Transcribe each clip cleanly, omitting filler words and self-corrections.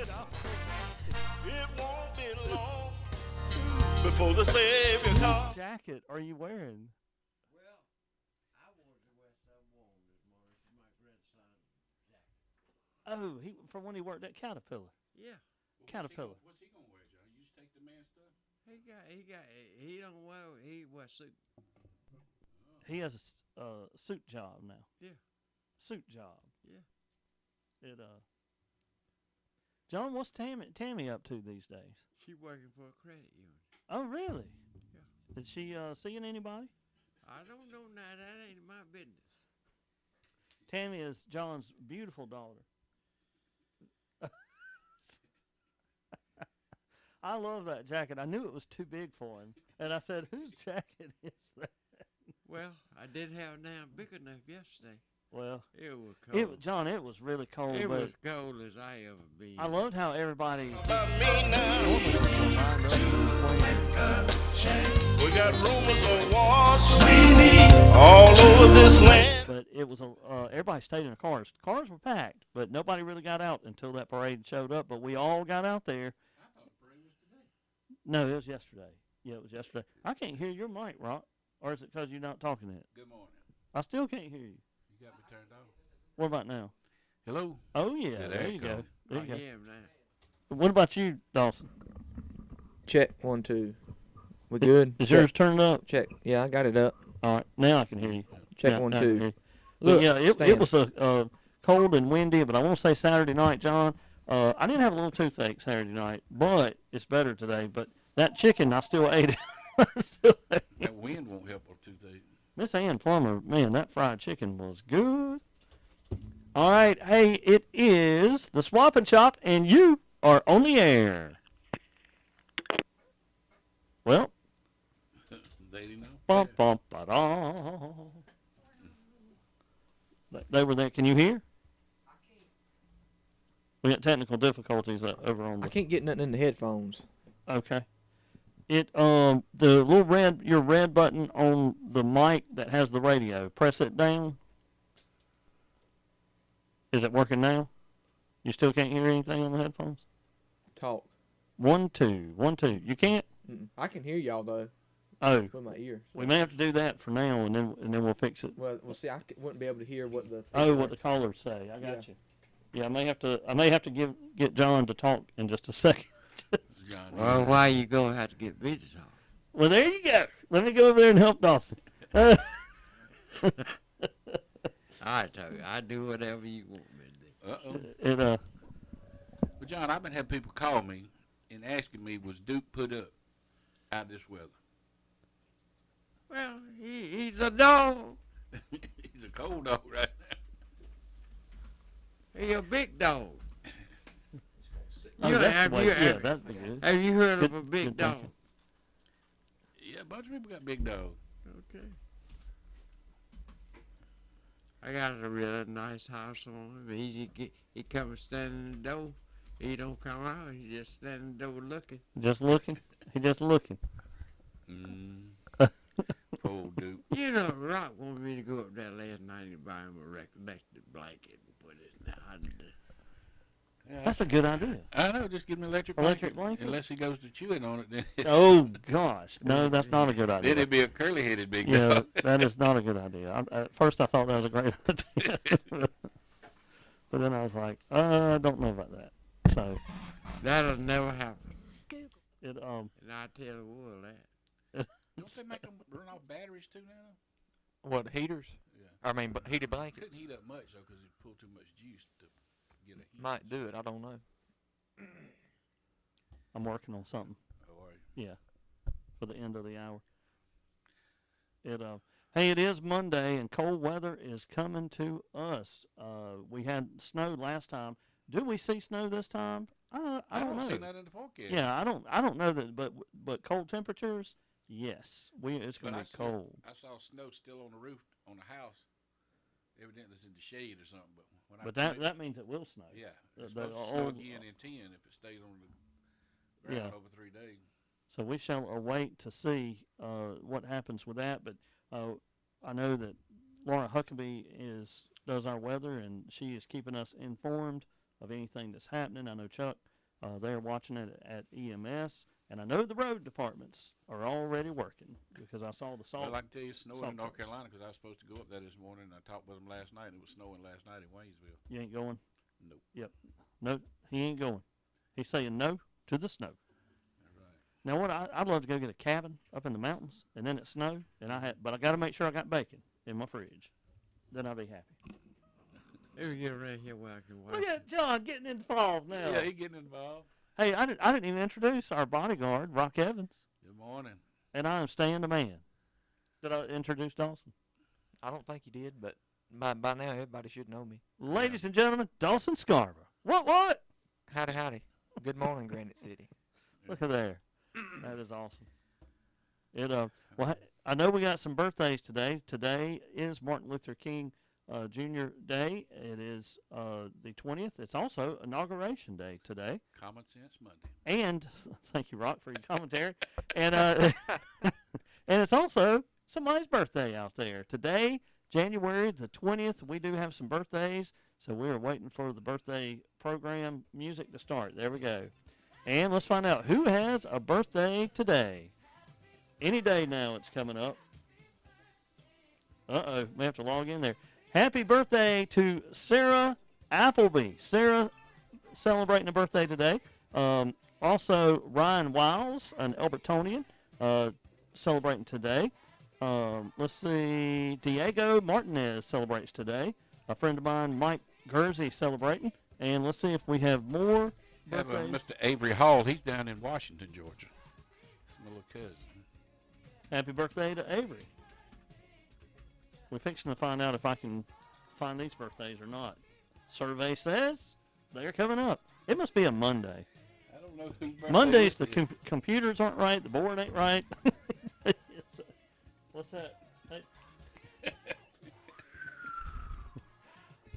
Jesus. It won't be long before the Savior comes. Jacket are you wearing? Well, I wanted to wear some warm this morning for my grandson's jacket. Oh, he from when he worked at Caterpillar. Yeah, Caterpillar. What's he gonna wear, John? You just take the man's stuff. he don't wear, he wears suit. He has a suit job now. Yeah. Suit job. Yeah. It John, what's Tammy up to these days? She working for a credit union. Oh, really? Yeah. Is she seeing anybody? I don't know now. That ain't my business. Tammy is John's beautiful daughter. I love that jacket. I knew it was too big for him, and I said, "Whose jacket is that?" Well, I did have now big enough yesterday. Well, It was cold. John, it was really cold. It but was cold as I ever been. I loved how everybody. About me now. We got rumors of wars all over this land. But it was everybody stayed in their cars. Cars were packed, but nobody really got out until that parade showed up. But we all got out there. I thought the parade was today. No, it was yesterday. Yeah, it was yesterday. I can't hear your mic, Rock. Or is it because you're not talking it? Good morning. I still can't hear you. You got me turned on. What about now? Hello. Oh, yeah. Yeah, there you go. There I you go. am now. What about you, Dawson? Check 1 2. We good? Is Check. yours turned up? Check. Yeah, I got it up. All right. Now I can hear you. Check Now- 1 now I can hear 2. you. Look, But yeah, it Stan. was a cold and windy, but I want to say Saturday night, John. I didn't have a little toothache Saturday night, but it's better today. But that chicken, I still ate it. I still ate it. That wind won't help with toothache. Miss Ann Plummer, man, that fried chicken was good. All right, hey, it is the Swap and Chop, and you are on the air. Well, They didn't know. bum bum ba da. They were there. Can you hear? We got technical difficulties over on I the. can't get nothing in the headphones. Okay. It the little your red button on the mic that has the radio. Press it down. Is it working now? You still can't hear anything on the headphones? Talk. 1 2 1 2. You can't? I can hear y'all though Oh, with my ear. we may have to do that for now, and then we'll fix it. Well, see, wouldn't be able to hear what the. Oh, what the callers say. I got you. Yeah, I may have to get John to talk in just a second. John, Well, why you gonna have to get busy talk? Well, there you go. Let me go over there and help Dawson. I tell you, I do whatever you want me to do. Uh-oh. It But, John, I've been having people call me and asking me, was Duke put up out of this weather? Well, he's a dog. He's a cold dog right now. He's a big dog. oh, You- that's have the way. you Yeah, ever- that'd be good. Have you heard of a Good- big good dog? thinking. Yeah, a bunch of people got big dogs. Okay. I got a really nice house on him. He come and stand in the door. He don't come out. He just stand in the door looking. Just looking. He just looking. Mm. Old Duke. You know, Rock wanted me to go up there last night and buy him a recollected blanket and put it in the house. Yeah, That's a good idea. I know, just give me an electric Electric blanket? Unless he goes to chewing on it, then, Oh gosh, no, that's not a good then idea. it'd be a curly-headed big Yeah, dog. that is not a good idea. At first, I thought that was a great idea, but then I was like, I don't know about that. So That'll never happen. it And I tell the world that. Don't they make them run off batteries too now? What, heaters? Yeah. I mean, heated blankets. Couldn't heat up much though, because it pulled too much juice to get a heat. Might do it. I don't know. I'm working on something. Oh, are you? For the end of the hour. Hey, it is Monday and cold weather is coming to us. We had snow last time. Do we see snow this time? I don't know. see nothing in the forecast. Yeah, I don't know that, but cold temperatures, yes, it's But gonna I be saw- cold. I saw snow still on the roof on the house. Evidently it's in the shade or something. But when But I that means it will snow. yeah, the it's supposed to old- snow again in 10 if it stays on the ground Yeah. over 3 days. So we shall await to see what happens with that. But I know that Laura Huckabee does our weather, and she is keeping us informed of anything that's happening. I know Chuck They're watching it at EMS, and I know the road departments are already working because I saw the salt. Well, I can tell you it's snowing salt in North trucks. Carolina because I was supposed to go up there this morning. And I talked with them last night, and it was snowing last night in Waynesville. You ain't going? Nope. Yep. No, he ain't going. He's saying no to the snow. That's right. Now, what I'd love to go get a cabin up in the mountains, and then it snow, but I got to make sure I got bacon in my fridge. Then I'll be happy. Let me get around here where I can watch. Look at John getting involved now. Yeah, he getting involved. Hey, I didn't even introduce our bodyguard, Rock Evans, Good morning. and I am Stan the Man. Did I introduce Dawson? I don't think you did, but by now everybody should know me. Ladies and gentlemen, Dawson Scarborough. What? Howdy, howdy. Good morning, Granite City. Look at there. That is awesome. Well, I know we got some birthdays today. Today is Martin Luther King Jr. Day. It is the 20th. It's also Inauguration Day today. Common Sense Monday. And thank you, Rock, for your commentary. And and it's also somebody's birthday out there today, January the 20th. We do have some birthdays, so we're waiting for the birthday program music to start. There we go. And let's find out who has a birthday today. Any day now, it's coming up. We have to log in there. Happy birthday to Sarah Appleby. Sarah celebrating a birthday today. Also, Ryan Wiles, an Albertonian, celebrating today. Let's see. Diego Martinez celebrates today. A friend of mine, Mike Gursey, celebrating. And let's see if we have more Have birthdays. Mr. Avery Hall. He's down in Washington, Georgia. It's my little cousin. Happy birthday to Avery. We're fixing to find out if I can find these birthdays or not. Survey says they're coming up. It must be a Monday. I don't know whose birthday Mondays, the this is. computers aren't right. The board ain't right. What's that? Hey.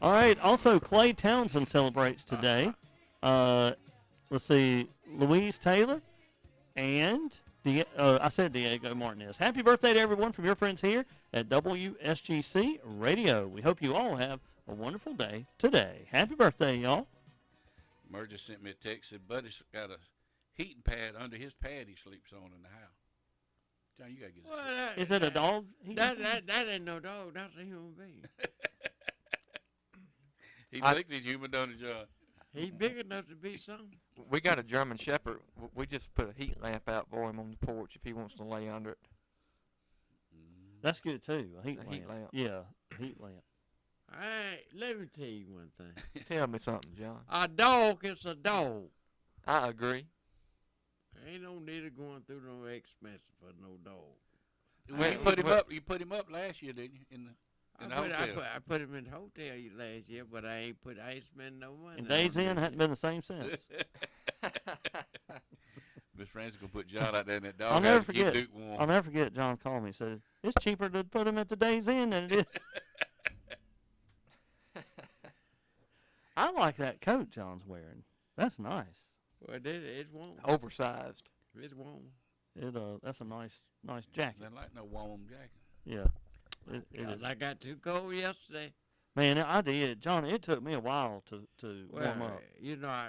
All right. Also, Clay Townsend celebrates today. Let's see. Louise Taylor and I said Diego Martinez. Happy birthday to everyone from your friends here at WSGC Radio. We hope you all have a wonderful day today. Happy birthday, y'all. Murr just sent me a text. Said Buddy's got a heating pad under his pad he sleeps on in the house. John, you gotta get this. Well, Is it a dog? That ain't no dog. That's a human being. He I- thinks he's human, don't he, John? He big enough to be something. We got a German Shepherd. We just put a heat lamp out for him on the porch if he wants to lay under it. That's good too. A heat A lamp. heat lamp. Yeah, heat lamp. Let me tell you one thing. Tell me something, John. A dog is a dog. I agree. Ain't no need of going through no expense for no dog. Well, you put him up. You put him up last year, didn't you? In the hotel. I put him in the hotel last year, but I ain't spend no money. And Days on In it. hadn't been the same since. Miss Francis gonna put John out there in that dog I'll never house to keep forget. Duke warm. I'll never forget. John called me and said, "It's cheaper to put him at the Days Inn than it is." I like that coat John's wearing. That's nice. Well, it's warm. Oversized. It's warm. That's a nice jacket. Nothing like no warm jacket. Yeah, it is. I got too cold yesterday. Man, I did, John. It took me a while to warm up. You know,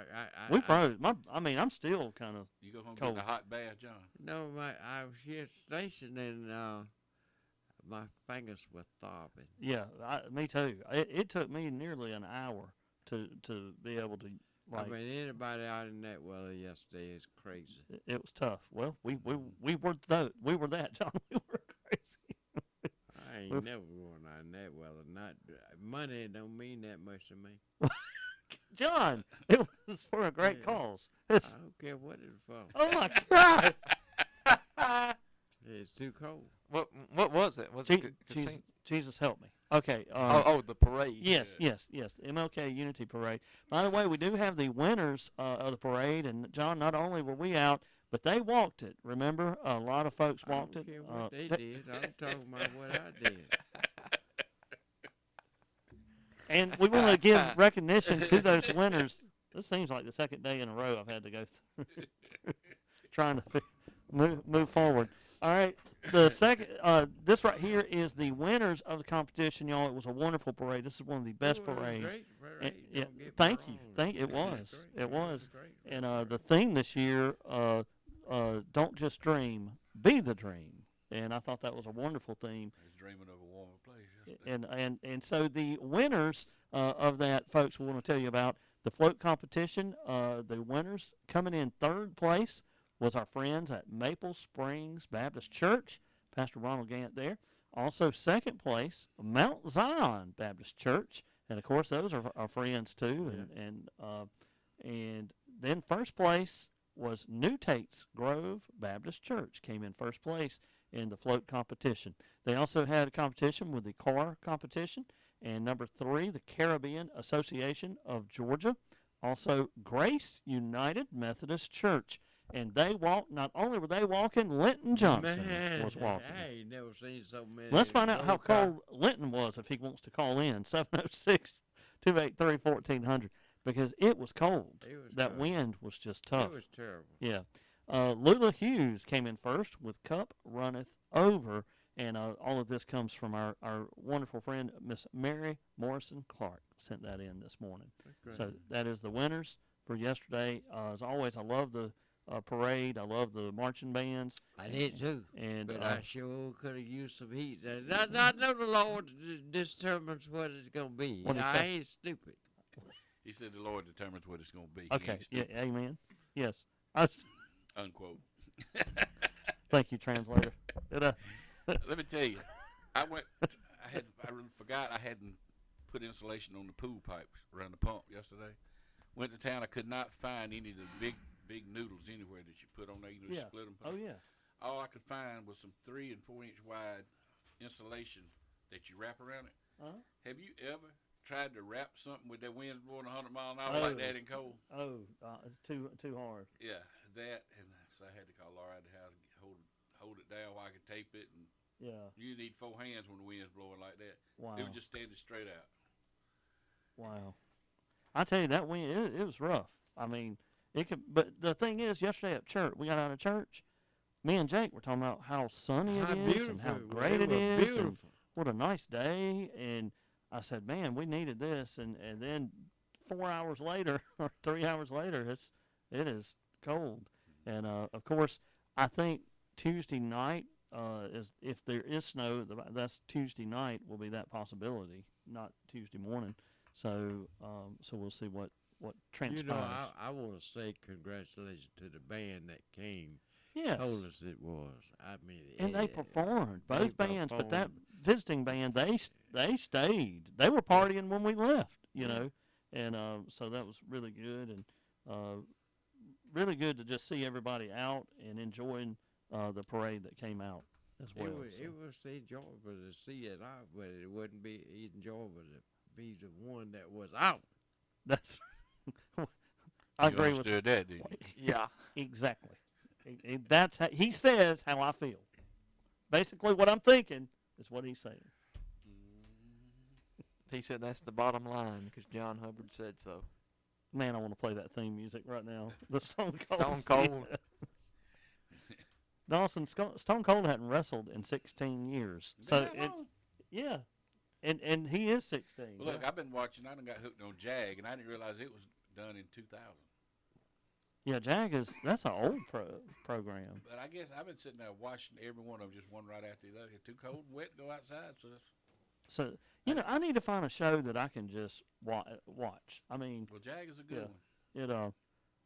We froze. I'm still kind of. You go home Cold. get a hot bath, John. No, I was here stationed and my fingers were throbbing. Yeah, me too. It took me nearly an hour to be able to I mean, anybody out in that weather yesterday is crazy. It was tough. Well, we were that, John. We were crazy. I ain't Oof. never going out in that weather. Not money don't mean that much to me. John, it was for a great Yeah. cause. I It's, don't care what it's for. oh my God! It's too cold. What was it? Was Je- it Jesus, Jesus help me. Okay. the parade. Yes, the MLK Unity Parade. By the way, we do have the winners of the parade, and John, not only were we out, but they walked it. Remember, a lot of folks walked I it. don't care what they did. I'm talking about what I did. And we want to give recognition to those winners. This seems like the second day in a row I've had to go through trying to move forward. All right, the second, this right here is the winners of the competition, y'all. It was a wonderful parade. This is one of the best It was a parades. great parade. Yeah, Don't get me thank you. wrong. It was. great. It was. a great And the theme this year, don't just dream, be the dream. And I thought that was a wonderful theme. I was dreaming of a warmer place yesterday. And so the winners of that, folks, we want to tell you about the float competition. The winners coming in third place was our friends at Maple Springs Baptist Church, Pastor Ronald Gant there. Also second place, Mount Zion Baptist Church, and of course those are our friends too. And then first place was New Tates Grove Baptist Church, came in first place in the float competition. They also had a competition with the car competition. And number 3, the Caribbean Association of Georgia. Also, Grace United Methodist Church. And they walked, not only were they walking, Linton Johnson was walking. I ain't never seen so many. Let's find out how old car- cold Linton was if he wants to call in. 706-283-1400. Because it was cold. It was That cold. wind was just tough. It was terrible. Yeah. Lula Hughes came in first with Cup Runneth Over. And all of this comes from our wonderful friend, Miss Mary Morrison Clark, sent that in this morning. Okay. So that is the winners for yesterday. As always, I love the parade. I love the marching bands. I did too. And But I sure could have used some heat. I know the Lord determines what it's going to be. What'd he I say? ain't stupid. He said the Lord determines what it's going to be. He okay, ain't yeah, stupid. amen. Yes. I was, Unquote. thank you, translator. Let me tell you, I forgot I hadn't put insulation on the pool pipes around the pump yesterday. Went to town, I could not find any of the big noodles anywhere that you put on there. You know, Yeah. split them. Oh, yeah. All I could find was some 3 and 4 inch wide insulation that you wrap around it. Uh-huh. Have you ever tried to wrap something with that wind blowing 100 miles an hour like that in cold? Oh, it's too hard. Yeah, that, and so I had to call Laura out the house and hold it down while I could tape it, and Yeah. you need 4 hands when the wind's blowing like that. Wow. It was just standing straight out. Wow. I tell you, that wind, it was rough. I mean, it could, but the thing is, yesterday at church, we got out of church, me and Jake were talking about how sunny it How is and how beautiful. great It it was is and beautiful. what a nice day. And I said, man, we needed this. And then 4 hours later or 3 hours later, it is cold. And, of course, I think Tuesday night is, if there is snow, that's Tuesday night will be that possibility, not Tuesday morning. So we'll see what transpires. You know, I want to say congratulations to the band that came. Yes. Told us it was. I mean, And they performed, they both bands, but that performed. visiting band, they stayed. They were partying when we left, you know, and so that was really good, and really good to just see everybody out and enjoying the parade that came out as well. It was enjoyable to see it out, but it wouldn't be enjoyable to be the one that was out. That's I You agree with understood that, didn't you? Yeah. exactly. That's how he says how I feel. Basically, what I'm thinking is what he's saying. He said that's the bottom line because John Hubbard said so. Man, I want to play that theme music right now. The Stone Cold. Stone Cold. Dawson, Stone Cold hadn't wrestled in 16 years. So, Been that long? yeah. And he is 16. Well, look, I've been watching. I done got hooked on Jag, and I didn't realize it was done in 2000. Yeah, Jag that's an old program. But I guess I've been sitting there watching every one of them, just one right after the other. It's too cold and wet to go outside, so that's, So, I need to find a show that I can just watch. I mean, well, Jag is a good Yeah. one.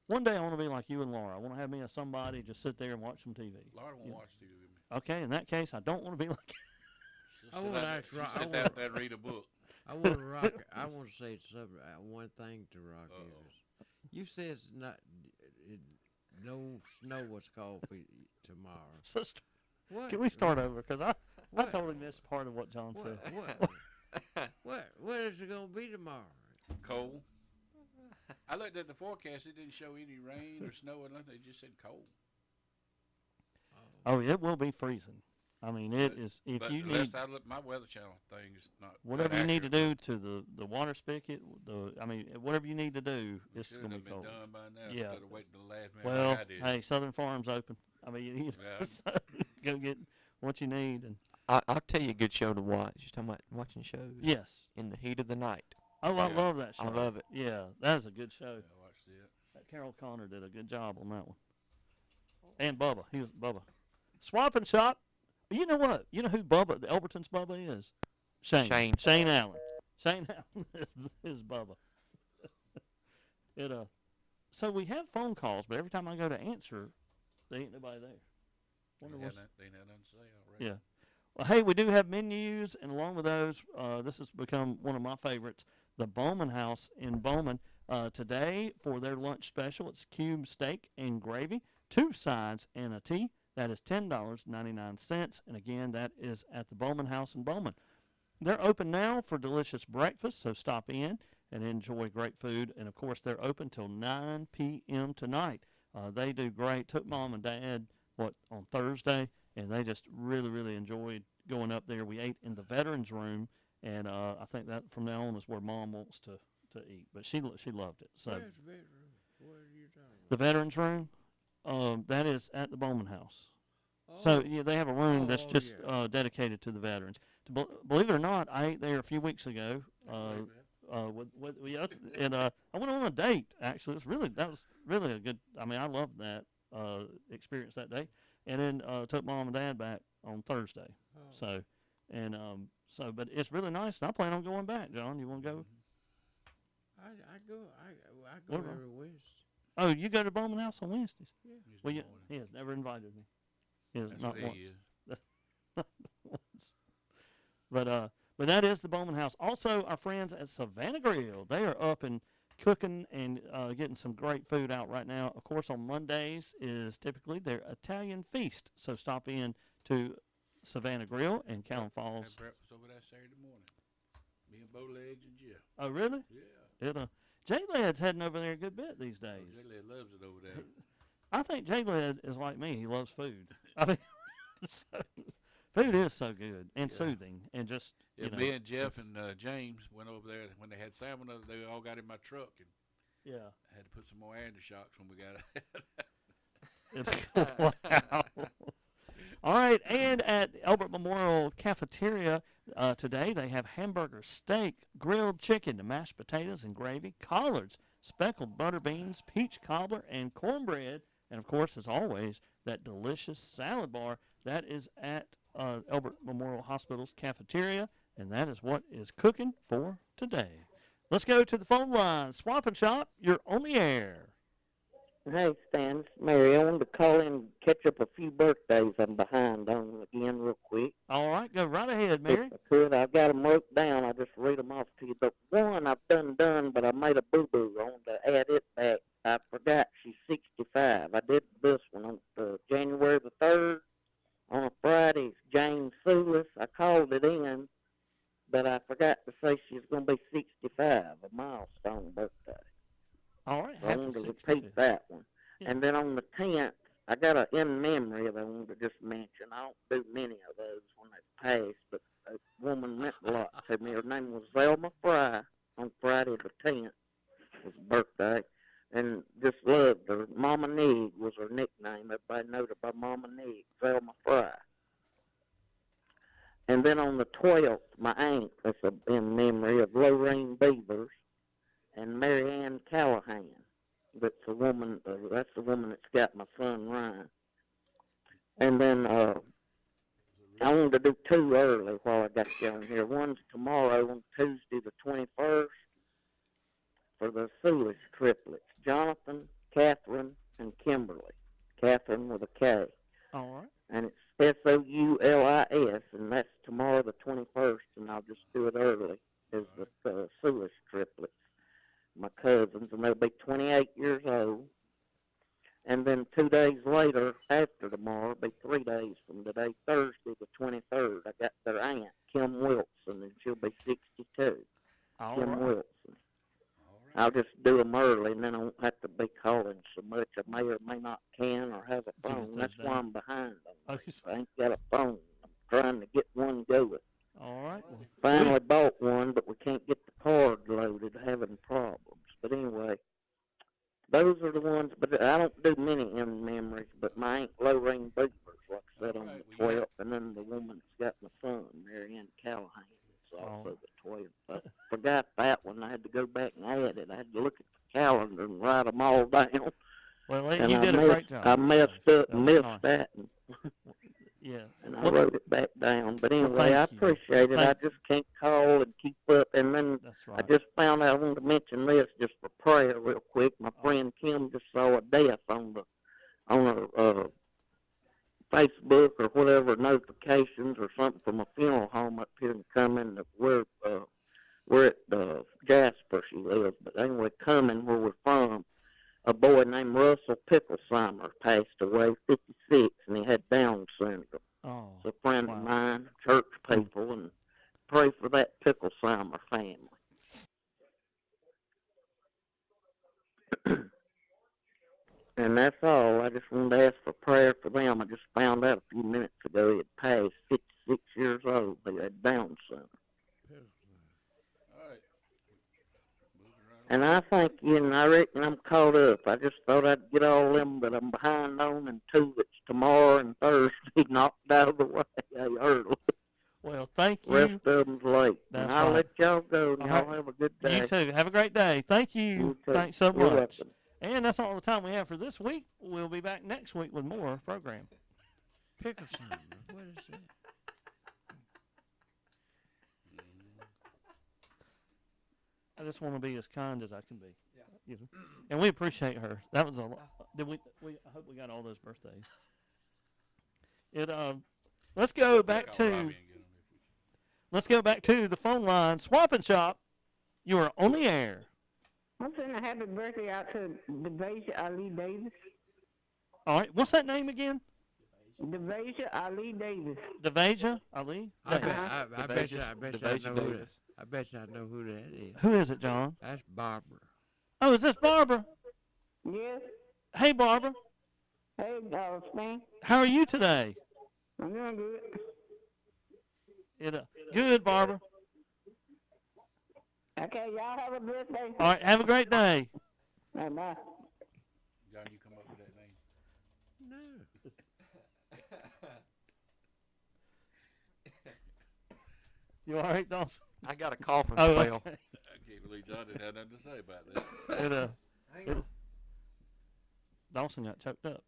one day I want to be like you and Laura. I want to have me as somebody, just sit there and watch some TV. Laura won't Yeah. watch TV with me. Okay, in that case, I don't want to be like She'll I sit wanna out- ask she'll Ro- I sit wanna- out there and read a book. I want to rock. I want to say something. One thing to Rock Uh-oh. is, you said it's not no snow was called for tomorrow. Sister. What? Can we start over? Because I What? totally missed part of what John said. What is it gonna be tomorrow? Cold. I looked at the forecast. It didn't show any rain or snow or nothing. It just said cold. Oh, it will be freezing. I mean, it is. If But you unless need I look, my Weather Channel thing is not. whatever that you need to accurate. do to the water spigot, whatever you need to do, We it's should going to have be been cold. done by now. Yeah. Instead of waiting till the last minute Well, like I did. hey, Southern Farm's open. I mean, Yeah. so go get what you need, and I'll tell you a good show to watch. You're talking about watching shows. yes. In the Heat of the Night. Oh, I Yeah. love that show. I love it. Yeah, that is a good show. Yeah, I watched it. Carol Connor did a good job on that one. And Bubba. He was Bubba. Swap and Shop. You know what? You know who Bubba, the Elberton's Bubba is? Shane. Shane Allen. Shane Allen is Bubba. So we have phone calls, but every time I go to answer, there ain't nobody there. They Wonder ain't what's- had nothing to say already. Yeah. Well, hey, we do have menus, and along with those, this has become one of my favorites, the Bowman House in Bowman. Today, for their lunch special, it's cube steak and gravy, 2 sides and a tea. That is $10.99, and again, that is at the Bowman House in Bowman. They're open now for delicious breakfast, so stop in and enjoy great food. And, of course, they're open till 9 p.m. tonight. They do great. Took Mom and Dad, on Thursday, and they just really, really enjoyed going up there. We ate in the Veterans Room, and I think that from now on is where Mom wants to eat. But she loved it. So Where's the bedroom? What are you talking the Veterans Room, that is at the Bowman House. about? So yeah, they have a room that's Oh, just yeah. dedicated to the veterans. Believe it or not, I ate there a few weeks ago. And I went on a date. Actually, that was really a good. I mean, I loved that experience that day. And then took Mom and Dad back on Thursday. Oh. But it's really nice, and I plan on going back. John, you want to go? I go What- every Wednesday. Oh, you go to Bowman House on Wednesdays? Yeah. He's Well, the yeah, morning. he has never invited me. He has That's not what once. he is. Once. But that is the Bowman House. Also, our friends at Savannah Grill, they are up and cooking and getting some great food out right now. Of course, on Mondays is typically their Italian feast. So stop in to Savannah Grill in Callan Had Falls. breakfast over there Saturday morning. Me and Bowlegs and Jeff. Oh, really? Yeah. J-Led's heading over there a good bit these days. J-Led loves it over there. I think J-Led is like me. He loves food. I mean, food is so good and Yeah. soothing and just, Yeah, me and Jeff and James went over there when they had salmon. They all got in my truck and yeah. I had to put some more air in the shocks when we got Wow. All right, and at the Albert Memorial Cafeteria today, they have hamburger steak, grilled chicken, mashed potatoes and gravy, collards, speckled butter beans, peach cobbler, and cornbread. And, of course, as always, that delicious salad bar. That is at Albert Memorial Hospital's cafeteria, and that is what is cooking for today. Let's go to the phone line. Swap and Shop, you're on the air. Hey, Stan, it's Mary. I wanted to call in and catch up a few birthdays I'm behind on again real quick. All right, go right ahead, Mary. If I could, I've got them wrote down. I'll just read them off to you. But one I've done, but I made a boo-boo. I want to add it back. I forgot she's 65. I did this one on January the 3rd. On a Friday, it's Jane Soulis. I called it in, but I forgot to say she's going to be 65, a milestone birthday. All right, I happy wanted to 65th. repeat that one. Yeah. And then on the 10th, I got a in memory that I wanted to just mention. I don't do many of those when they pass, but a woman meant a lot to me. Her name was Zelma Fry on Friday the 10th, was her birthday. And just loved her. Mama Nig was her nickname. Everybody knowed her by Mama Nig, Zelma Fry. And then on the 12th, my aunt, that's in memory of Lorraine Beavers and Mary Ann Callahan. That's the woman that's got my son Ryan. And then I wanted to do two early while I got you on here. One's tomorrow on Tuesday the 21st for the Soulis triplets, Jonathan, Catherine, and Kimberly. Catherine with a K. All right. And it's Soulis, and that's tomorrow the 21st, and I'll just do it early as the Soulis triplets, my cousins, and they'll be 28 years old. And then 2 days later, after tomorrow, it'll be 3 days from today, Thursday the 23rd, I got their aunt, Kim Wilson, and she'll be 62. All Kim right. Wilson. I'll just do them early, and then I won't have to be calling so much. I may or may not can or have a Get phone. those That's why down. I'm behind on Oh, this. I ain't got a phone. I'm trying to get one going. all right. Well, Finally bought one, but we can't get the card loaded, having problems. But anyway, those are the ones, but I don't do many in memories, but my Aunt Lorraine Beavers, like I said, on Alright, the well, 12th, and then the woman that's got my son, Mary Ann Callahan, is also Oh. the 12th. forgot that one. I had to go back and add it. I had to look at the calendar and write them all down. Well, And you I did a messed, great job. I messed so up that and was missed nice. that, and, Yeah. and I Well, wrote it back down. But anyway, thank I you. appreciate it. I Thank- just can't call and keep up. And then That's I right. just found out I wanted to mention this just for prayer real quick. My friend Kim just saw a death on a Facebook or whatever notifications or something from a funeral home up here in Cumming. We're at Jasper, she lives, but anyway, Cumming, where we're from, a boy named Russell Picklesheimer passed away, 56, and he had Down syndrome. Oh, He's a friend wow. of mine, church people, and pray for that Picklesheimer family. And that's all. I just wanted to ask for prayer for them. I just found out a few minutes ago he had passed, 56 years old. He had Down syndrome. All right. Moving right And I think, I reckon I'm caught up. I just thought I'd get all them that I'm behind on and two that's tomorrow and Thursday knocked out of the way early. Well, thank Rest you. of them's late. That's And I'll right. let y'all go, and All y'all right. have a good day. You too. Have a great day. Thank you. You too. Thanks so You're much. welcome. And that's all the time we have for this week. We'll be back next week with more program. Picklesheimer. What is that? I just want to be as kind as I can be. Yeah. And we appreciate her. That was a lot. Did we? I hope we got all those birthdays. Let's go back Call Robbie to and get him if we- let's go back to the phone line. Swap and Shop. You are on the air. I'm sending a happy birthday out to Devasia Ali Davis. All right. What's that name again? Devasia Ali Davis. Devasia Ali. I Davis. bet you I know who that. Davis. I bet you I know who that is. Who is it, John? That's Barbara. Oh, is this Barbara? Yes. Hey, Barbara. Hey, Spain. How are you today? I'm doing good. Good, Barbara. Okay, y'all have a good day. All right. Have a great day. Bye bye. John, you come up with that name? No. You all right, Dawson? I got a coughing Oh, spell. okay. I can't believe John didn't have nothing to say about that. Dawson got choked up.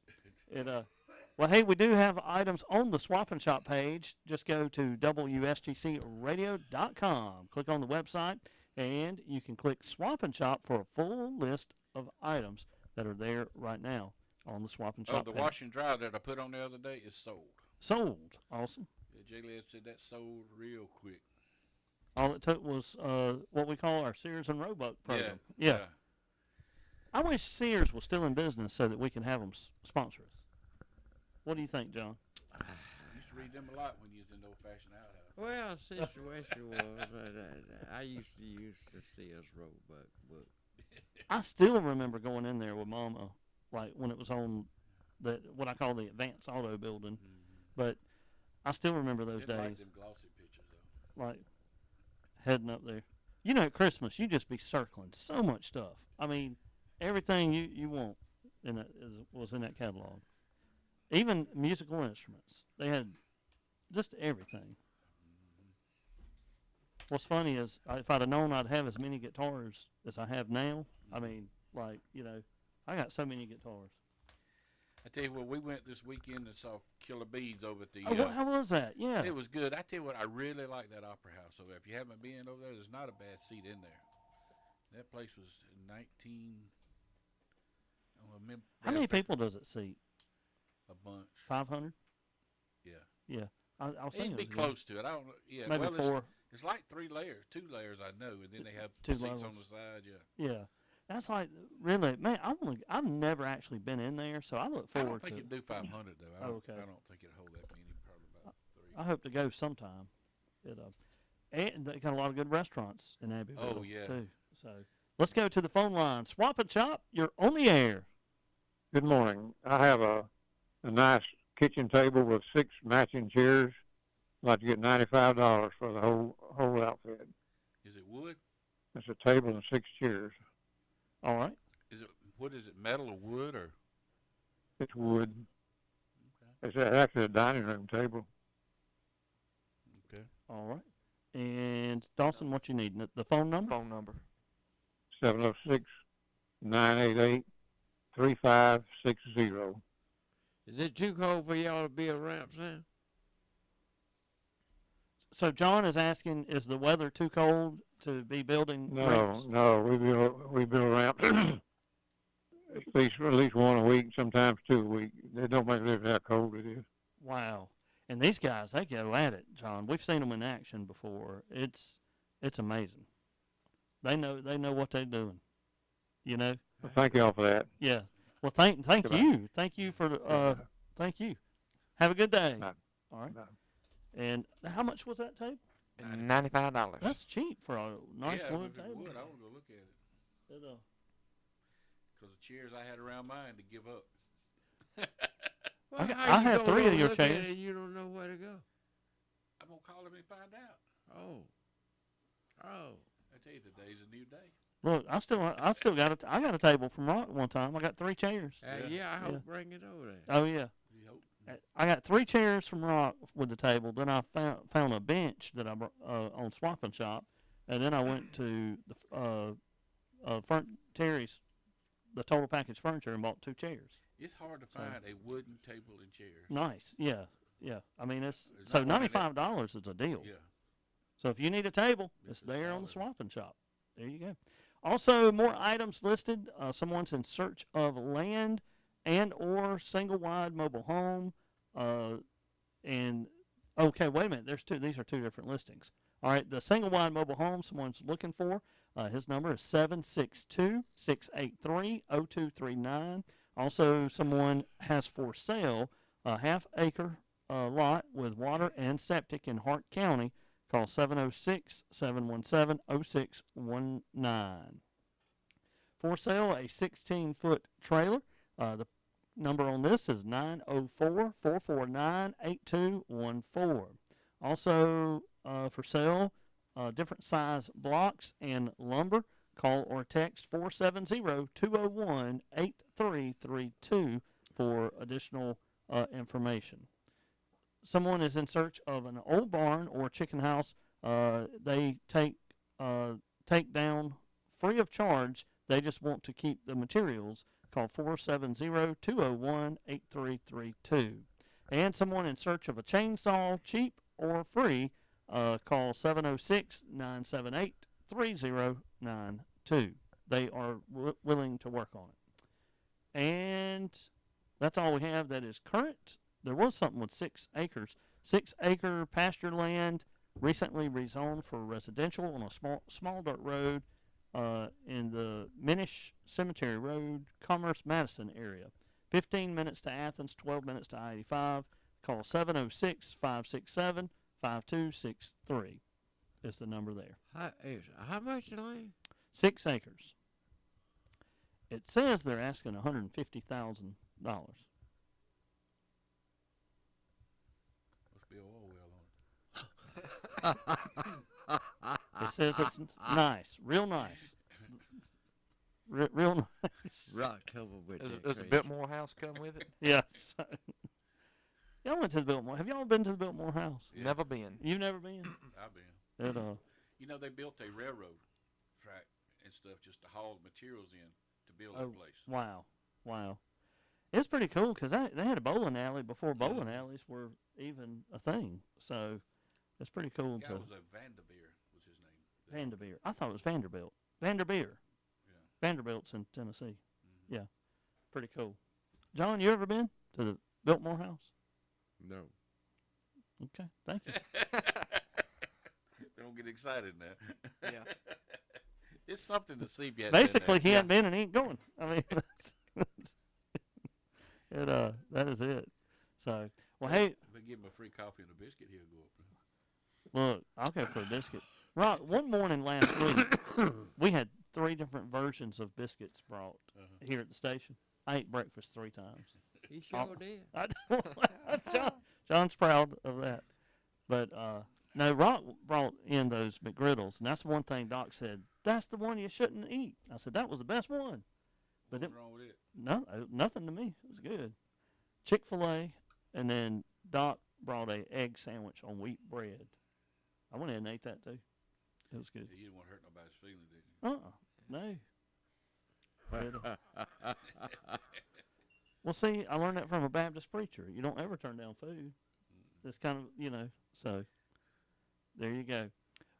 Well, hey, we do have items on the Swap and Shop page. Just go to WSGCradio.com. Click on the website, and you can click Swap and Shop for a full list of items that are there right now on the Swap and Oh, Shop the page. wash and dry that I put on the other day is sold. Sold. Awesome. Yeah, J-Led said that sold real quick. All it took was what we call our Sears and Roebuck program. Yeah. I wish Sears was still in business so that we can have them sponsor us. What do you think, John? I used to read them a lot when you was in the old-fashioned outhouse. Well, the situation was I used to see us Roebuck book. I still remember going in there with Mama, like when it was on what I call the Advanced Auto Building. But I still remember those Didn't like days, them glossy pictures, though. like heading up there. You know, at Christmas, you just be circling so much stuff. I mean, everything you want was in that catalog. Even musical instruments. They had just everything. What's funny is if I'd have known I'd have as many guitars as I have now, I mean, like, I got so many guitars. I tell you what, we went this weekend and saw Killer Bees over at the. How was that? Yeah. It was good. I tell you what, I really like that Opera House over there. If you haven't been over there, there's not a bad seat in there. That place was in 19. How many people does it seat? A bunch. 500? Yeah. Yeah. I was thinking It'd be it was close to it. I don't know. Yeah. maybe well, 4. it's like 3 layers, 2 layers. I know, and then they have Two seats levels. on the side. Yeah. Yeah. That's like, really, man, I've never actually been in there, so I look I forward don't think to it'd do 500 though. I don't, okay. I don't think it'd hold that many. Probably about 3. I hope to go sometime. And they got a lot of good restaurants in Abbeville, Oh, yeah. too. So let's go to the phone line. Swap and Shop, you're on the air. Good morning. I have a nice kitchen table with 6 matching chairs. I'd like to get $95 for the whole outfit. Is it wood? It's a table and 6 chairs. All right. What is it? Metal or wood or? It's wood. Okay. It's actually a dining room table. Okay. All right. And Dawson, what you need? The phone number? Phone number. 706-988-3560. Is it too cold for y'all to build ramps now? So John is asking, is the weather too cold to be building ramps? No, we build ramps at least one a week, sometimes 2 a week. It don't make a difference how cold it is. Wow. And these guys, they go at it, John. We've seen them in action before. It's amazing. They know what they're doing. You know? Well, thank y'all for that. Yeah. Well, thank Goodbye. you. Thank you for thank you. Have a good day. Bye. All right. Bye. And how much was that table? $95. That's cheap for a nice yeah, wood if it table. would, I want to go look at it. Because the chairs I had around mine to give up. Well, I how you have gonna 3 of your look at chairs. it and you don't know where to go. I'm going to call him and find out. Oh. Oh. I tell you, today's a new day. Look, I still got I got a table from Rock one time. I got 3 chairs. Yeah, I hope Yeah. bring it over there. Oh yeah. We hope. I got 3 chairs from Rock with the table. Then I found a bench that I on Swap and Shop, and then I went to the Terry's, the Total Package Furniture, and bought 2 chairs. It's hard to find a wooden table and chairs. Nice, yeah. I mean, it's There's so not one in that- $95 is a deal. Yeah. So if you need a table, This it's is there on the solid. Swap and Shop. There you go. Also, more items listed. Someone's in search of land and or single wide mobile home. And okay, wait a minute. There's 2. These are 2 different listings. All right, the single wide mobile home someone's looking for. His number is 762-683-0239. Also, someone has for sale a half-acre lot with water and septic in Hart County. Call 706-717-0619. For sale, a 16-foot trailer. The number on this is 904-449-8214. Also for sale, different size blocks and lumber. Call or text 470-201-8332 for additional information. Someone is in search of an old barn or chicken house. They take down free of charge. They just want to keep the materials. Call 470-201-8332. And someone in search of a chainsaw, cheap or free, call 706-978-3092. They are willing to work on it. And that's all we have that is current. There was something with 6 acres. 6-acre pasture land recently rezoned for residential on a small dirt road in the Minish Cemetery Road, Commerce, Madison area. 15 minutes to Athens, 12 minutes to I-85. Call 706-567-5263 is the number there. How much land? 6 acres. It says they're asking $150,000. Must be an oil well on it. It says it's nice, real nice. Real nice. Rock covered with that Does the crazy. Biltmore house come with it? Yeah. So. Y'all went to the Biltmore. Have y'all been to the Biltmore house? Yeah. Never been. You've never been? I've been. It, You know, they built a railroad track and stuff just to haul the materials in to build Oh, that place. wow. It's pretty cool because they had a bowling alley before bowling alleys were even a thing. So it's pretty cool. The guy was a Vanderveer was his name. Vanderveer. I thought it was Vanderbilt. Vanderveer. Yeah. Vanderbilt's in Tennessee. Mhm. Yeah. Pretty cool. John, you ever been to the Biltmore house? No. Okay. Thank you. Don't get excited now. Yeah. It's something to see if you hadn't been Basically, there. he hadn't been and he ain't going. I mean, that is it. So, well, hey, If I give him a free coffee and a biscuit, he'll go up there. look, I'll go for a biscuit. Right, one morning last week, we had 3 different versions of biscuits brought here at the station. I ate breakfast 3 times. He sure did. John's proud of that. But no, Rock brought in those McGriddles, and that's one thing Doc said. That's the one you shouldn't eat. I said that was the best one. But What's wrong with it? nothing to me. It was good. Chick-fil-A, and then Doc brought a egg sandwich on wheat bread. I went ahead and ate that too. It was good. You didn't want to hurt nobody's feelings, did you? No. Well, see, I learned that from a Baptist preacher. You don't ever turn down food. It's kind of, so there you go.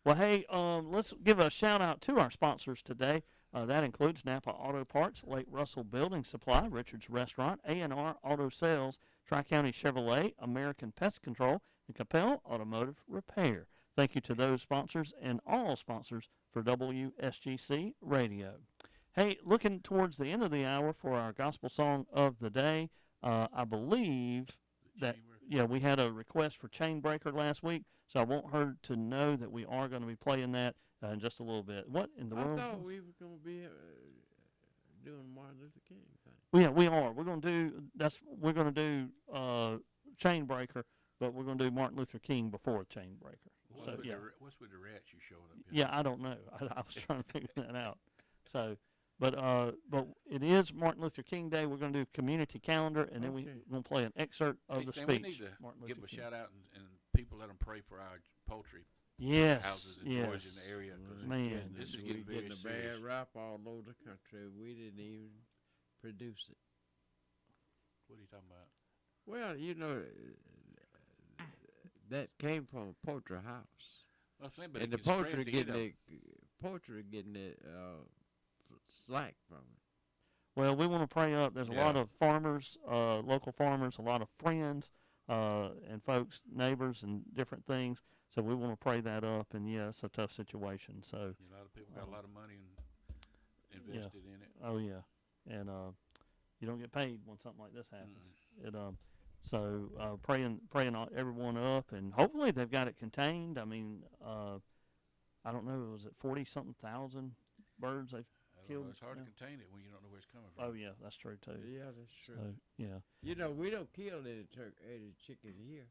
Well, hey, let's give a shout out to our sponsors today. That includes Napa Auto Parts, Lake Russell Building Supply, Richard's Restaurant, A&R Auto Sales, Tri-County Chevrolet, American Pest Control, and Capel Automotive Repair. Thank you to those sponsors and all sponsors for WSGC Radio. Hey, looking towards the end of the hour for our gospel song of the day, I believe that, we had a request for Chain Breaker last week, so I want her to know that we are going to be playing that in just a little bit. What in the world? I thought we were going to be doing Martin Luther King thing. Well, yeah, we are. We're going to do Chain Breaker, but we're going to do Martin Luther King before Chain Breaker. What's So with yeah, what's with the rats you showing up? yeah, I don't know. I was trying to figure that out. So, but it is Martin Luther King Day. We're going to do community calendar, and then we're going to play an excerpt of the Stan, speech. we need to Martin give Luther a King. shout out and people let them pray for our poultry Yes, houses in Georgia and the area. 'cause man. this is we getting very getting a serious. bad rap all over the country. We didn't even produce it. What are you talking about? Well, that came from a poultry house. Well, I'm saying, but And it the can spread poultry to getting get it slack from it. Well, we want to pray up. There's a lot Yeah. of farmers, local farmers, a lot of friends, and folks, neighbors, and different things. So we want to pray that up. And yeah, it's a tough situation. So, a lot of people got a lot of money invested in it. oh yeah, and you don't get paid when something like this happens. So praying everyone up, and hopefully they've got it contained. I mean, I don't know, was it 40-something thousand birds they've I don't killed? know, it's hard Yeah. to contain it when you don't know where it's coming from. Oh yeah, that's true too. Yeah, that's true. So, yeah. We don't kill any chicken here.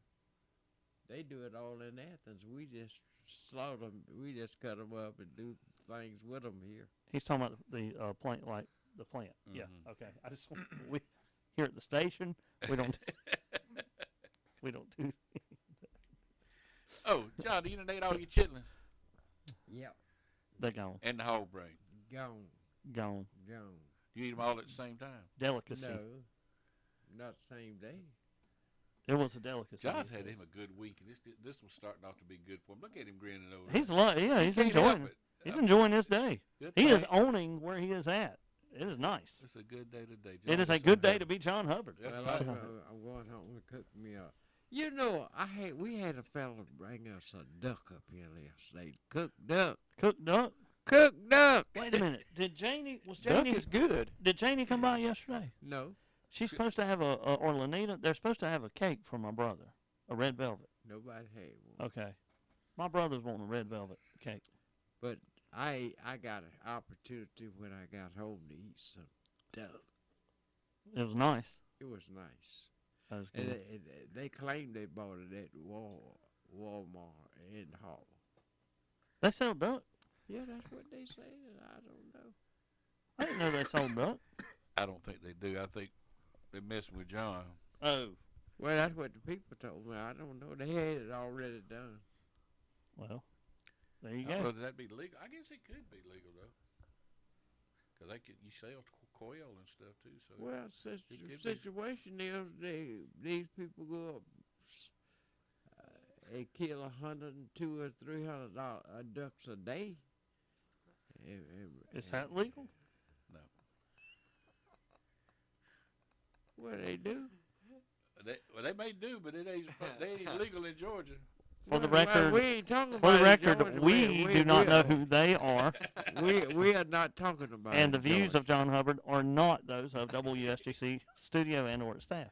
They do it all in Athens. We just slaughter them. We just cut them up and do things with them here. He's talking about the plant, like the plant. Yeah. Mhm. Okay. I just we here at the station we don't do. Oh, John, you done ate all your chitlin Yep. They're gone. and the whole brain. Gone. Gone. Gone. You eat them all at the same time. Delicacy. No, not the same day. It was a delicacy. John's he had says. him a good week, and this was starting off to be good for him. Look at him grinning over He's there. yeah, he's Can't help enjoying it. it. He's enjoying this day. Good He is thing. owning where he is at. It is nice. It's a good day today. It is a good day to be John Hubbard. Yeah. Well, I'm going home and cook me up. We had a fella bring us a duck up here yesterday. Cooked duck. Cooked duck. Cooked duck. Wait a minute. Did Janie Duck is good. Did Janie come by yesterday? No, She's supposed to have or Lanita, they're supposed to have a cake for my brother, a red velvet. nobody had one. Okay. My brother's wanting a red velvet cake. But I got an opportunity when I got home to eat some duck. It was nice. It was nice. That was And good. they claimed they bought it at Walmart in Hall. They sell duck. Yeah, that's what they said. I don't know. I didn't know they sold duck. I don't think they do. I think they're messing with John. Oh. Well, that's what the people told me. I don't know. They had it already done. Well, there you I don't know go. that that'd be legal. I guess it could be legal though, because you sell quail and stuff too. So Well, It could the be. situation is these people go up and kill 102 or 300 ducks a day. Is that legal? no, What they do? they may do, but they ain't legal in Georgia. For the Well, record, we ain't talking for the about record, Georgia. we do not know who they are, we are not talking about. and the it, views Georgia. of John Hubbard are not those of WSGC studio and or staff.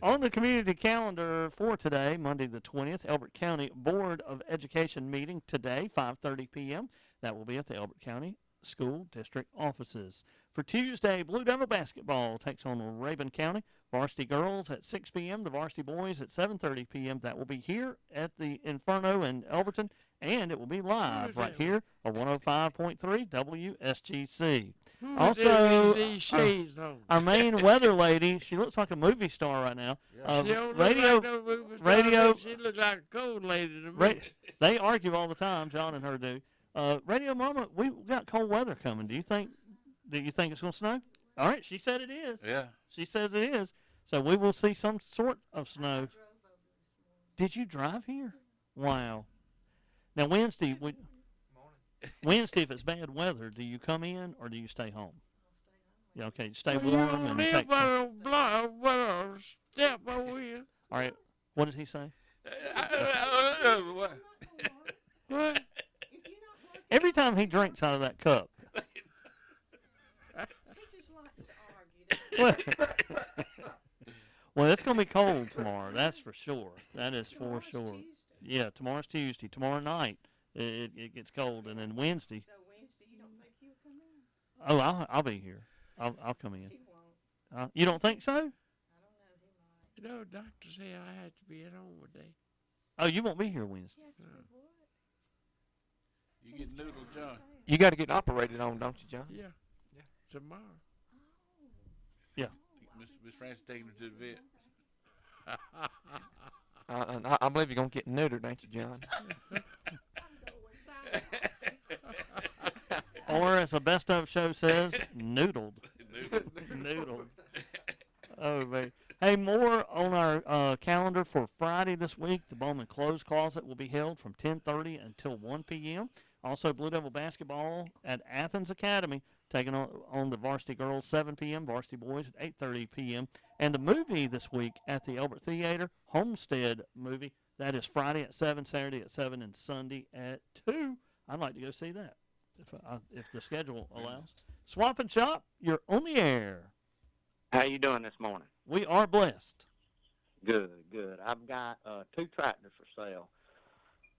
On the community calendar for today, Monday the 20th, Elbert County Board of Education meeting today, 5:30 p.m. That will be at the Elbert County School District offices. For Tuesday, Blue Devil basketball takes on Rabun County. Varsity girls at 6 p.m. The varsity boys at 7:30 p.m. That will be here at the Inferno in Elberton. and it will be live is right that? here on 105.3 WSGC. Who Also, these shades on? our main weather lady, she looks like a movie star right now. She don't radio, look like no movie star, radio, She look like a cold lady to me. they argue all the time, John and her do. Radio Mama, we got cold weather coming. Do you think it's going to snow? All right, she said it is. Yeah. She says it is. So we will see some sort of snow. Did you drive here? Wow. Now Wednesday, if it's bad weather, do you come in or do you stay home? Yeah, okay, stay Well, you warm don't and live take. by a block, but a step over here. All right, what did he say? What? Every time he drinks out of that cup. Well, it's going to be cold tomorrow. That's for sure. That is for sure. Yeah, tomorrow's Tuesday. Tomorrow night it gets cold, and then Wednesday. So Wednesday, you don't think he'll come in? Oh, I'll be here. I'll come in. He won't. You don't think so? I don't know. He might. You know, doctor said I had to be at home today. Oh, you won't be here Wednesday. Yes, we would. You get noodles, John. You got to get operated on, don't you, John? Yeah. Tomorrow. Yeah. Miss Francis taking her to the vet. I believe you're going to get neutered, ain't you, John? Or, as the Best of show says, noodled. Noodled. Oh, man. Hey, more on our calendar for Friday this week. The Bowman Clothes Closet will be held from 10:30 until 1 p.m. Also, Blue Devil basketball at Athens Academy, taking on the varsity girls 7 p.m., varsity boys at 8:30 p.m. And the movie this week at the Elbert Theater, Homestead movie, that is Friday at 7, Saturday at 7, and Sunday at 2. I'd like to go see that if the schedule allows. Swap and Shop, you're on the air. How you doing this morning? We are blessed. Good, good. I've got 2 tractors for sale.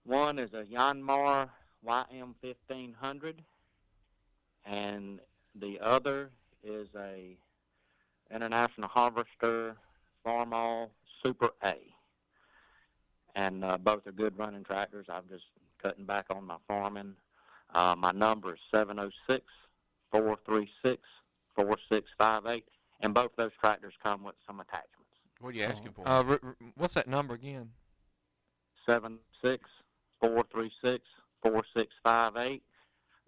One is a Yanmar YM 1500, and the other is a International Harvester Farmall Super A. And both are good running tractors. I'm just cutting back on my farming. My number is 706-436-4658, and both those tractors come with some attachments. What are you asking for? What's that number again? 706-436-4658.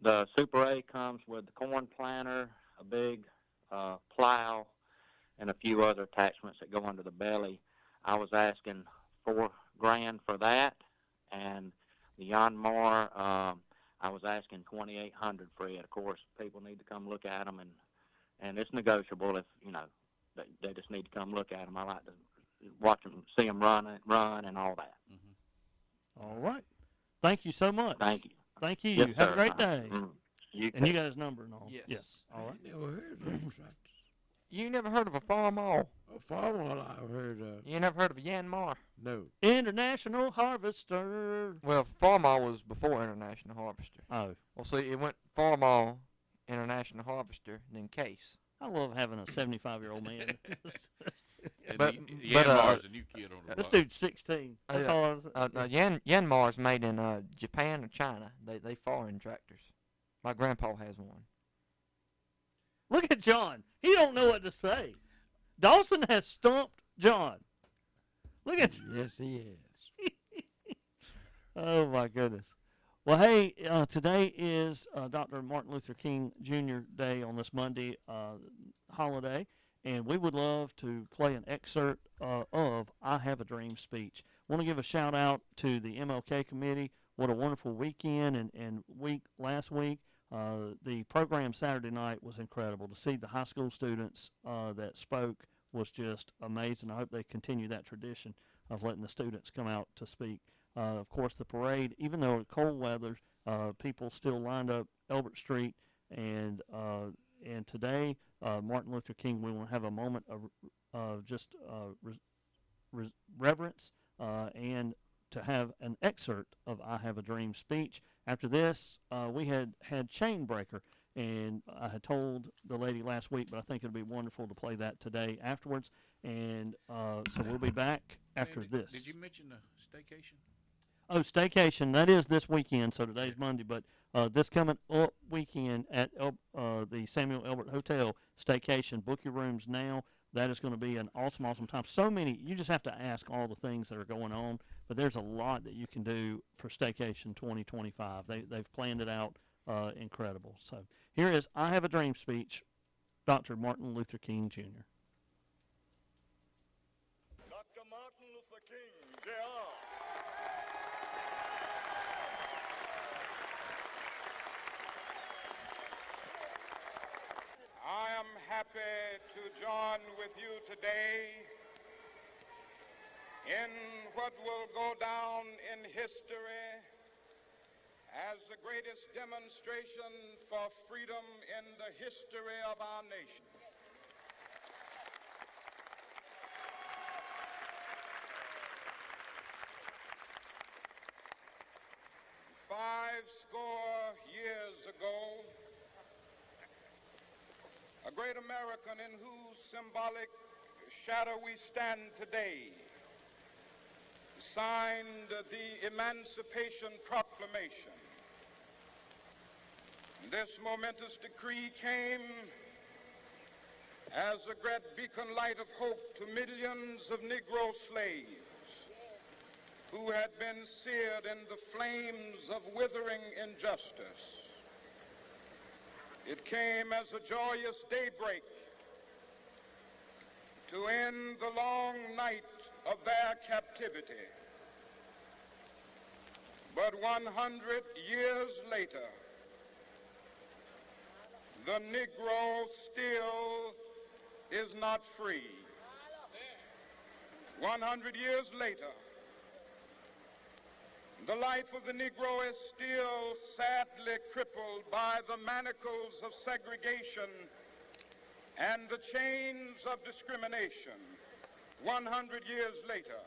The Super A comes with the corn planter, a big plow, and a few other attachments that go under the belly. I was asking $4,000 for that, and the Yanmar, I was asking $2,800 for it. Of course, people need to come look at them, and it's negotiable if they just need to come look at them. I like to watch them, see them run and all that. Mm-hmm. All right. Thank you so much. Thank you. Thank you. Yes, Have sir. a great day. You And you got his number and all. Yes. All right. I never heard of those tractors. You never heard of a Farmall? A Farmall I've heard of. You never heard of a Yanmar? No. International Harvester. Well, Farmall was before International Harvester. Oh. Well, see, it went Farmall, International Harvester, then Case. I love having a 75-year-old man. But Yanmar's a new kid on the This block. dude's 16. That's all I was. Yanmar's made in Japan or China. They foreign tractors. My grandpa has one. Look at John. He don't know what to say. Dawson has stumped John. Look at. Yes, he is. Oh my goodness. Well, hey, today is Dr. Martin Luther King Jr. Day on this Monday holiday, and we would love to play an excerpt of I Have a Dream speech. Want to give a shout out to the MLK committee. What a wonderful weekend and week last week. The program Saturday night was incredible. To see the high school students that spoke was just amazing. I hope they continue that tradition of letting the students come out to speak. Of course, the parade, even though it's cold weather, people still lined up Elbert Street. And today, Martin Luther King, we want to have a moment of just reverence and to have an excerpt of I Have a Dream speech. After this, we had Chain Breaker, and I had told the lady last week, but I think it would be wonderful to play that today afterwards. And so we'll be back after this. Did you mention the staycation? Oh, staycation. That is this weekend. So today's Monday, but this coming up weekend at the Samuel Elbert Hotel, staycation. Book your rooms now. That is going to be an awesome, awesome time. So many. You just have to ask all the things that are going on, but there's a lot that you can do for staycation 2025. They've planned it out incredible. So here is I Have a Dream speech, Dr. Martin Luther King Jr. Dr. Martin Luther King, Jr. I am happy to join with you today in what will go down in history as the greatest demonstration for freedom in the history of our nation. Five score years ago, a great American in whose symbolic shadow we stand today signed the Emancipation Proclamation. This momentous decree came as a great beacon light of hope to millions of Negro slaves who had been seared in the flames of withering injustice. It came as a joyous daybreak to end the long night of their captivity. But 100 years later, the Negro still is not free. 100 years later, the life of the Negro is still sadly crippled by the manacles of segregation and the chains of discrimination. 100 years later,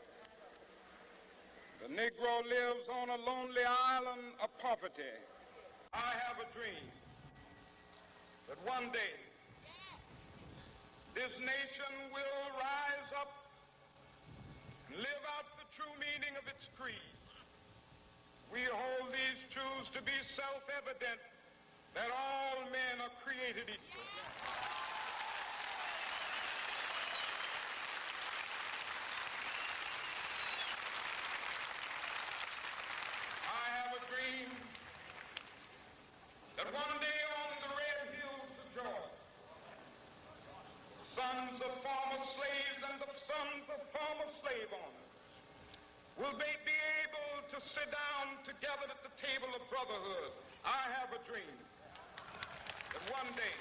the Negro lives on a lonely island of poverty. I have a dream that one day this nation will rise up and live out the true meaning of its creed. We hold these truths to be self-evident, that all men are created equal. I have a dream that one day on the red hills of Georgia, sons of former slaves and the sons of former slave owners will they be able to sit down together at the table of brotherhood. I have a dream that one day,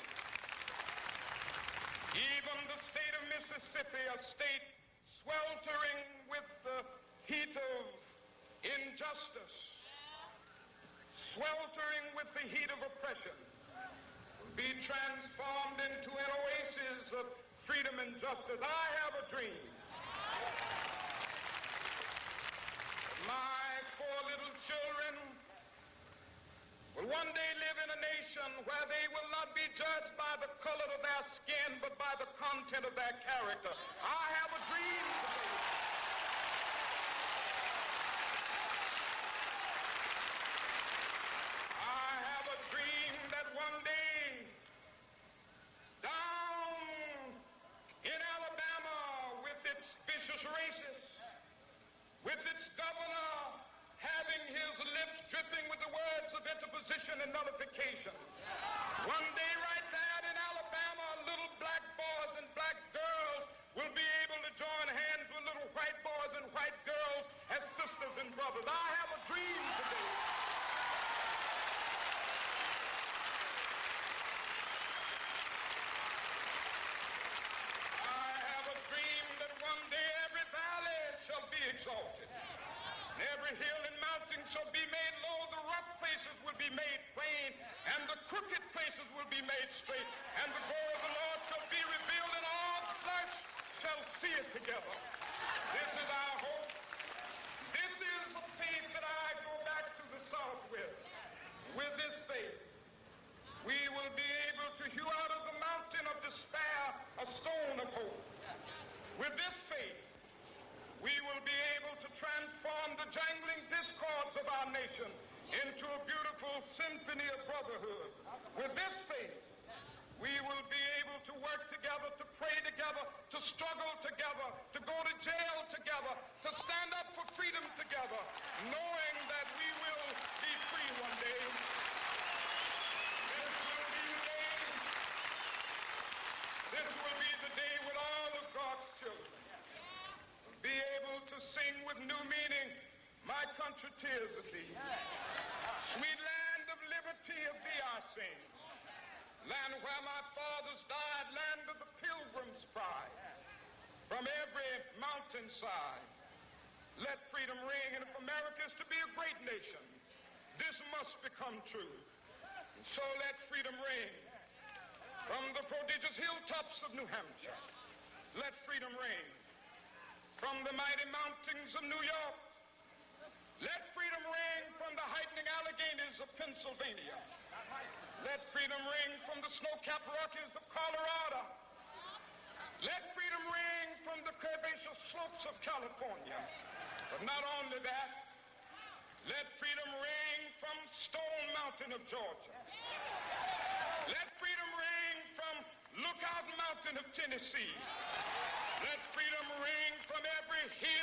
even the state of Mississippi, a state sweltering with the heat of injustice, sweltering with the heat of oppression, will be transformed into an oasis of freedom and justice. I have a dream. My four little children will one day live in a nation where they will not be judged by the color of their skin, but by the content of their character. I have a dream today. I have a dream that one day, down in Alabama, with its vicious racists, with its governor having his lips dripping with the words of interposition and nullification. One day right there in Alabama, little black boys and black girls will be able to join hands with little white boys and white girls as sisters and brothers. I have a dream today. I have a dream that one day every valley shall be exalted. Every hill and mountain shall be made low, the rough places will be made plain, and the crooked places will be made straight, and the glory of the Lord shall be revealed, and all flesh shall see it together. This is our hope. This is the faith that I go back to the South with. With this faith, we will be able to hew out of the mountain of despair a stone of hope. With this faith, we will be able to transform the jangling discord together, to stand up for freedom together, knowing that we will be free one day. This will be the day with all of God's children. Be able to sing with new meaning, my country, tears of thee. Sweet land of liberty, of thee I sing. Land where my fathers died, land of the pilgrim's pride. From every mountainside, let freedom ring. And if America is to be a great nation, this must become true. And so let freedom ring. From the prodigious hilltops of New Hampshire, let freedom ring. From the mighty mountains of New York, let freedom ring. From the heightening Alleghenies of Pennsylvania, let freedom ring. From the snow-capped Rockies of Colorado, let freedom ring. From the curvaceous slopes of California. But not only that, let freedom ring from Stone Mountain of Georgia. Let freedom ring from Lookout Mountain of Tennessee. Let freedom ring from every hill